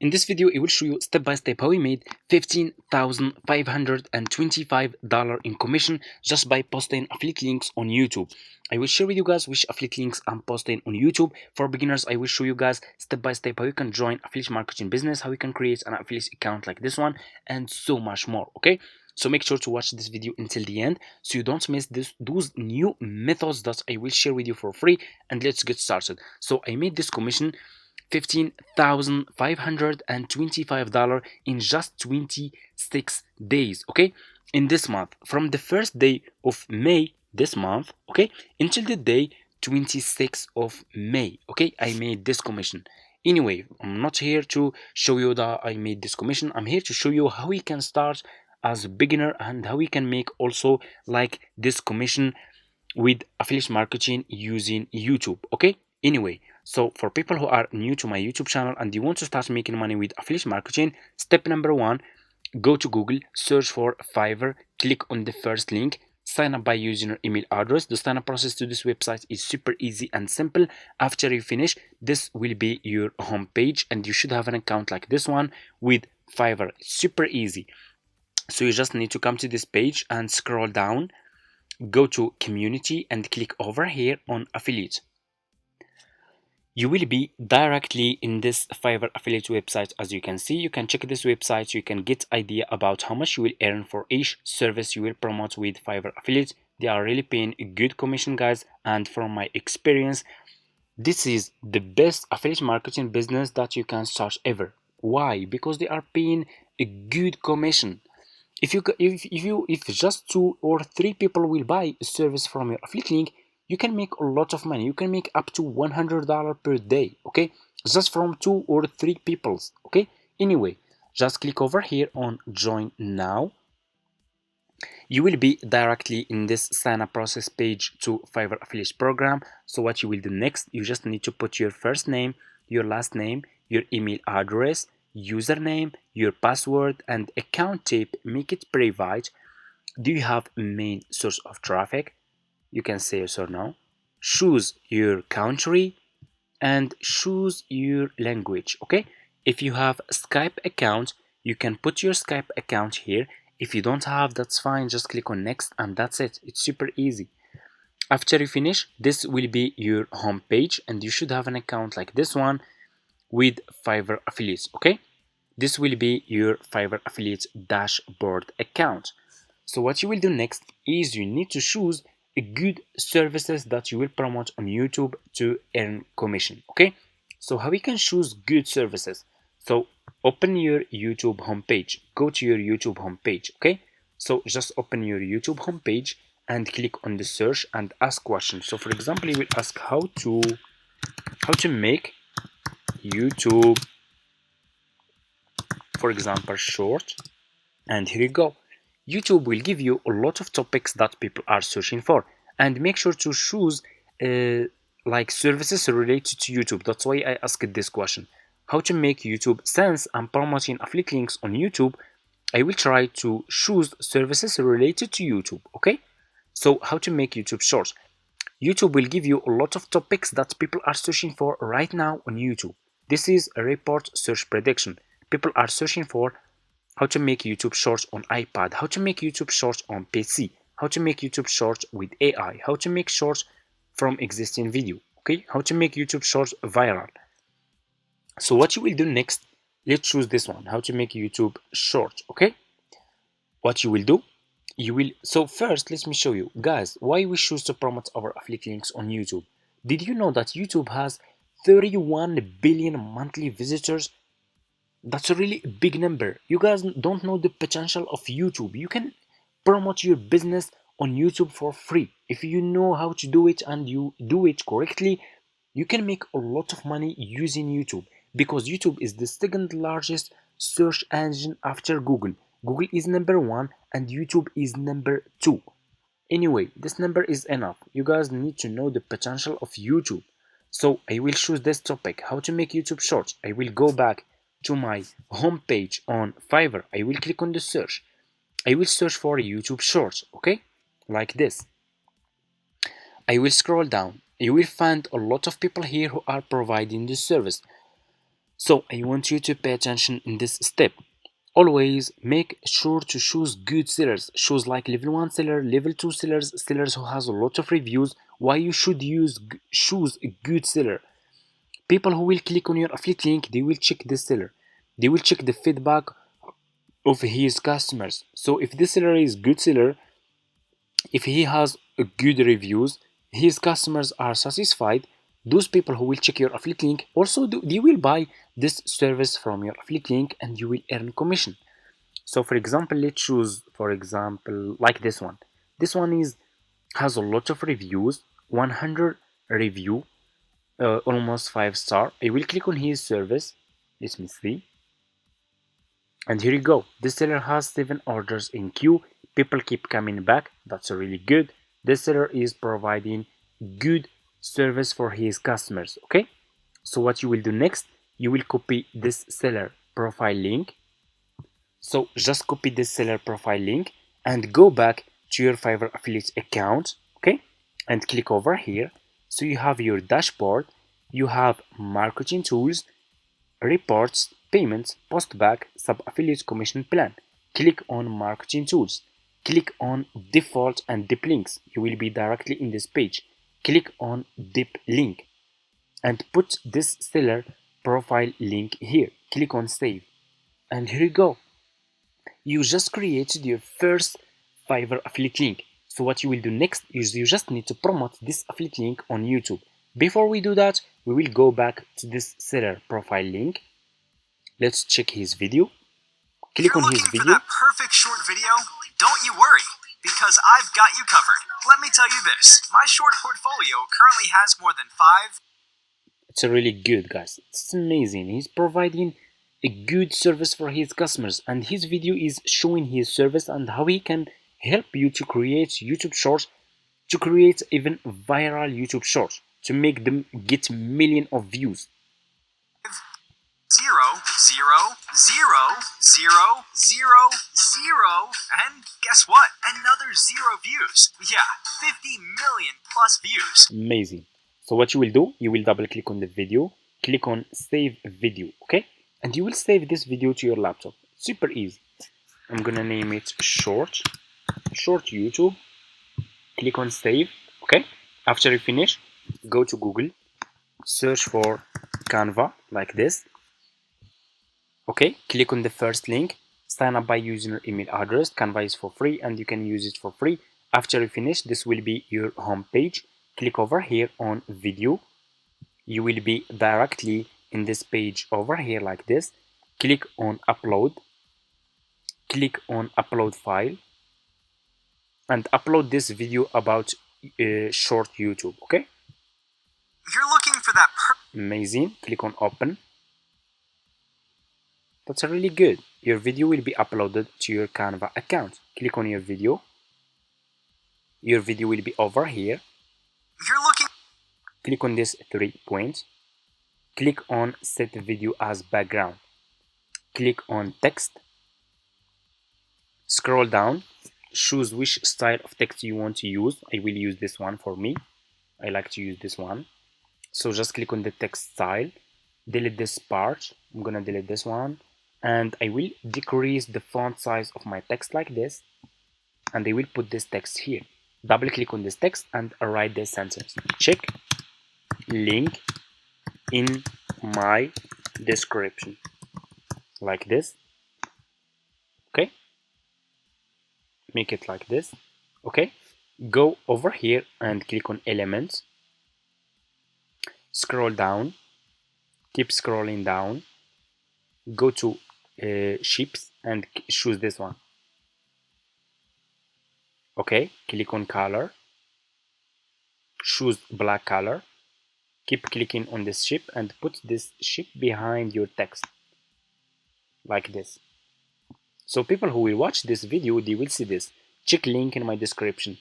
In this video, I will show you step by step how we made $15,525 in commission just by posting affiliate links on YouTube. I will share with you guys which affiliate links I'm posting on YouTube. For beginners, I will show you guys step by step how you can join affiliate marketing business, how you can create an affiliate account like this one, and so much more. Okay, so make sure to watch this video until the end so you don't miss those new methods that I will share with you for free. And let's get started. So I made this commission $15,525 in just 26 days, okay, in this month, from the first day of May this month, okay, until the day 26th of May, okay, I made this commission. Anyway, I'm not here to show you that I made this commission. I'm here to show you how we can start as a beginner and how we can make also like this commission with affiliate marketing using YouTube. Okay, anyway, so for people who are new to my YouTube channel and you want to start making money with affiliate marketing, step number one, go to Google, search for Fiverr, click on the first link, sign up by using your email address. The sign up process to this website is super easy and simple. After you finish, this will be your home page and you should have an account like this one with Fiverr. It's super easy. So you just need to come to this page and scroll down, go to community and click over here on affiliate. You will be directly in this Fiverr affiliate website. As you can see, you can check this website so you can get idea about how much you will earn for each service you will promote with Fiverr affiliate. They are really paying a good commission, guys, and from my experience, this is the best affiliate marketing business that you can start ever. Why? Because they are paying a good commission. If just 2 or 3 people will buy a service from your affiliate link, you can make a lot of money. You can make up to $100 per day, okay, just from 2 or 3 people. Okay, anyway, just click over here on join now. You will be directly in this sign up process page to Fiverr affiliate program. So what you will do next, you just need to put your first name, your last name, your email address, username, your password, and account type. Make it private. Do you have a main source of traffic? You can say yes or no. Choose your country and choose your language. Okay, if you have Skype account, you can put your Skype account here. If you don't have, that's fine, just click on next and that's it. It's super easy. After you finish, this will be your home page and you should have an account like this one with Fiverr affiliates. Okay, this will be your Fiverr affiliates dashboard account. So what you will do next is you need to choose a good services that you will promote on YouTube to earn commission. Okay, so how we can choose good services? So open your YouTube homepage, go to your YouTube homepage. Okay, so just open your YouTube homepage and click on the search and ask questions. So for example, you will ask how to make YouTube, for example, short, and here you go. YouTube will give you a lot of topics that people are searching for, and make sure to choose like services related to YouTube. That's why I asked this question, how to make YouTube. Since I'm promoting affiliate links on YouTube, I will try to choose services related to YouTube. Okay, so how to make YouTube short. YouTube will give you a lot of topics that people are searching for right now on YouTube. This is a report search prediction. People are searching for how to make YouTube shorts on iPad, how to make YouTube shorts on PC, how to make YouTube shorts with AI, how to make shorts from existing video, okay, how to make YouTube shorts viral. So what you will do next, let's choose this one, how to make YouTube short. Okay, what you will do, so first let me show you guys why we choose to promote our affiliate links on YouTube. Did you know that YouTube has 31 billion monthly visitors? That's a really big number. You guys don't know the potential of YouTube. You can promote your business on YouTube for free. If you know how to do it and you do it correctly, you can make a lot of money using YouTube, because YouTube is the second largest search engine after Google. Google is number 1 and YouTube is number 2. Anyway, this number is enough. You guys need to know the potential of YouTube. So I will choose this topic, how to make YouTube shorts. I will go back to my home page on Fiverr. I will click on the search. I will search for YouTube shorts, okay, like this. I will scroll down. You will find a lot of people here who are providing this service. So I want you to pay attention in this step. Always make sure to choose good sellers. Choose like level 1 seller, level 2 sellers, sellers who has a lot of reviews. Why you should choose a good seller? People who will click on your affiliate link, they will check this seller. They will check the feedback of his customers. So if this seller is good seller, if he has a good reviews, his customers are satisfied, those people who will check your affiliate link also they will buy this service from your affiliate link and you will earn commission. So for example, let's choose for example like this one. This one is has a lot of reviews, 100 review, almost 5 star. I will click on his service. Let me see. And here you go. This seller has 7 orders in queue. People keep coming back. That's really good. This seller is providing good service for his customers. Okay. So what you will do next, you will copy this seller profile link. So just copy this seller profile link and go back to your Fiverr affiliate account. Okay. And click over here. So you have your dashboard. You have marketing tools, reports, payments, postback, sub-affiliate commission plan. Click on marketing tools. Click on default and deep links. You will be directly in this page. Click on deep link and put this seller profile link here. Click on save. And here you go. You just created your first Fiverr affiliate link. So what you will do next is you just need to promote this affiliate link on YouTube. Before we do that, we will go back to this seller profile link. Let's check his video. Click on his video. If you're looking for that perfect short video, don't you worry, because I've got you covered. Let me tell you this, my short portfolio currently has more than 5. It's really good, guys. It's amazing. He's providing a good service for his customers, and his video is showing his service and how he can help you to create YouTube shorts, to create even viral YouTube shorts, to make them get millions of views. 0, 0, 0, 0, 0, 0, and guess what? Another 0 views. Yeah, 50 million plus views. Amazing. So what you will do, you will double click on the video, click on save video, okay? And you will save this video to your laptop. Super easy. I'm gonna name it short YouTube. Click on save, okay? After you finish, go to Google, search for Canva like this. Okay, click on the first link, sign up by using your email address. Canva is for free and you can use it for free. After you finish, this will be your home page. Click over here on video. You will be directly in this page over here like this. Click on upload. Click on upload file and upload this video about short YouTube, okay? You're looking for that amazing. Click on open. That's really good. Your video will be uploaded to your Canva account. Click on your video. Your video will be over here. You're looking. Click on this 3 points. Click on set video as background. Click on text. Scroll down. Choose which style of text you want to use. I will use this one for me. I like to use this one. So just click on the text style. Delete this part. I'm gonna delete this one. And I will decrease the font size of my text like this, and I will put this text here. Double click on this text and write this sentence. Check link in my description like this. Okay, make it like this. Okay, go over here and click on elements, scroll down, keep scrolling down, go to ships and choose this one. Okay, click on color, choose black color, keep clicking on this ship and put this ship behind your text like this. So people who will watch this video, they will see this. Check link in my description,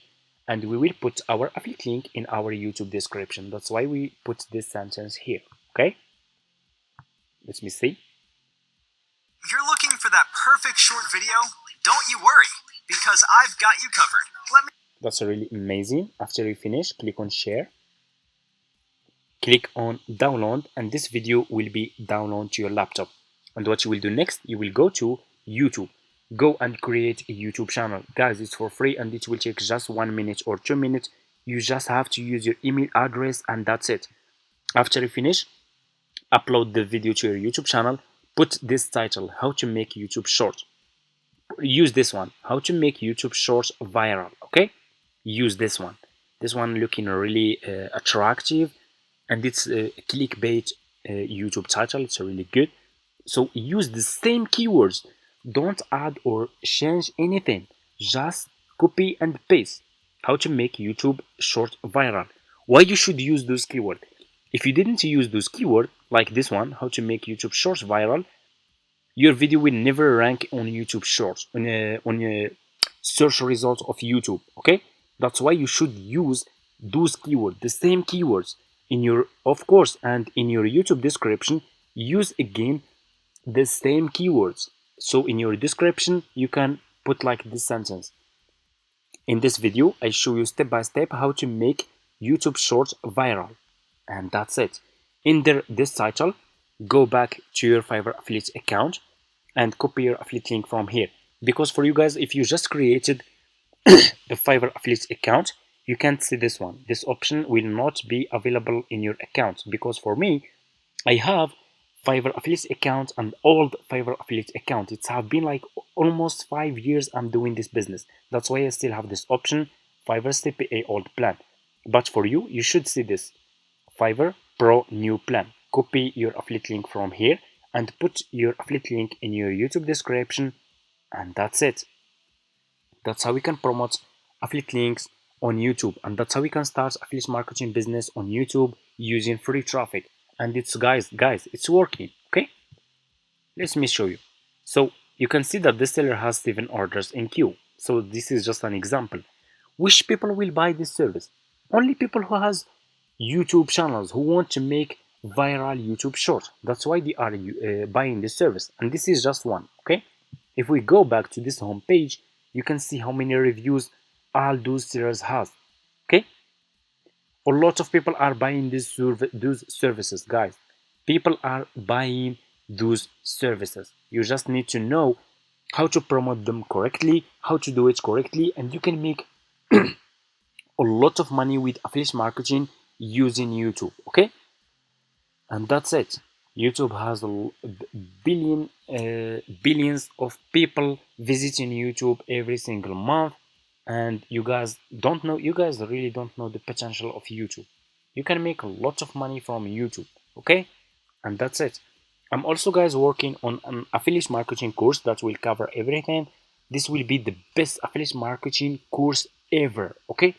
and we will put our affiliate link in our YouTube description. That's why we put this sentence here. Okay, let me see. You're looking for that perfect short video? Don't you worry, because I've got you covered. That's really amazing. After you finish, click on share. click on download, and this video will be download to your laptop. And what you will do next, you will go to YouTube. Go and create a YouTube channel. Guys, it's for free and it will take just 1 minute or 2 minutes. You just have to use your email address and that's it. After you finish, upload the video to your YouTube channel. Put this title, how to make YouTube short. Use this one, how to make YouTube shorts viral. Okay, use this one looking really attractive, and it's a clickbait YouTube title. It's really good. So use the same keywords, don't add or change anything, just copy and paste. How to make YouTube short viral. Why you should use those keywords? If you didn't use those keywords, like this one, how to make YouTube shorts viral, your video will never rank on YouTube shorts, on search results of YouTube. Okay, that's why you should use those keywords, the same keywords in your, of course, and in your YouTube description, use again the same keywords. So in your description, you can put like this sentence. In this video, I show you step by step how to make YouTube shorts viral. And that's it. In this title, go back to your Fiverr affiliate account and copy your affiliate link from here. Because for you guys, if you just created the Fiverr affiliate account, you can't see this one. This option will not be available in your account. Because for me, I have Fiverr affiliate account and old Fiverr affiliate account. It's have been like almost 5 years I'm doing this business. That's why I still have this option, Fiverr CPA old plan. But for you, you should see this Fiverr Pro new plan. Copy your affiliate link from here and put your affiliate link in your YouTube description, and that's it. That's how we can promote affiliate links on YouTube, and that's how we can start affiliate marketing business on YouTube using free traffic. And it's guys, it's working. Okay, let me show you. So you can see that this seller has 7 orders in queue. So this is just an example. Which people will buy this service? Only people who has YouTube channels, who want to make viral YouTube short. That's why they are buying this service, and this is just one. Okay, if we go back to this home page, you can see how many reviews all those sellers has. Okay, a lot of people are buying those services, guys. People are buying those services. You just need to know how to promote them correctly, how to do it correctly, and you can make a lot of money with affiliate marketing using YouTube. Okay, and that's it. YouTube has billions of people visiting YouTube every single month, and you guys really don't know the potential of YouTube. You can make a lot of money from YouTube. Okay, and that's it. I'm also, guys, working on an affiliate marketing course that will cover everything. This will be the best affiliate marketing course ever. Okay,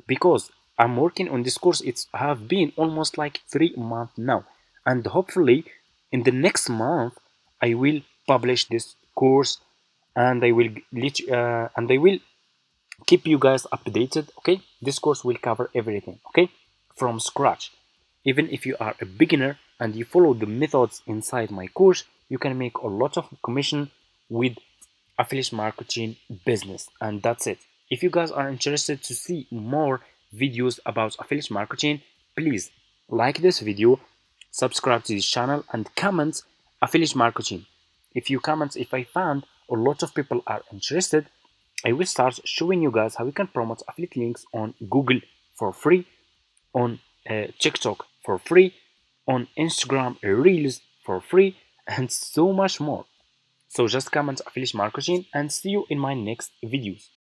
because I'm working on this course, it's have been almost like 3 months now, and hopefully in the next month I will publish this course, and I will keep you guys updated. Okay, this course will cover everything, okay, from scratch. Even if you are a beginner and you follow the methods inside my course, you can make a lot of commission with affiliate marketing business. And that's it. If you guys are interested to see more videos about affiliate marketing, please like this video, subscribe to this channel, and comment affiliate marketing. If you comment, if I found a lot of people are interested, I will start showing you guys how you can promote affiliate links on Google for free, on TikTok for free, on Instagram Reels for free, and so much more. So just comment affiliate marketing and see you in my next videos.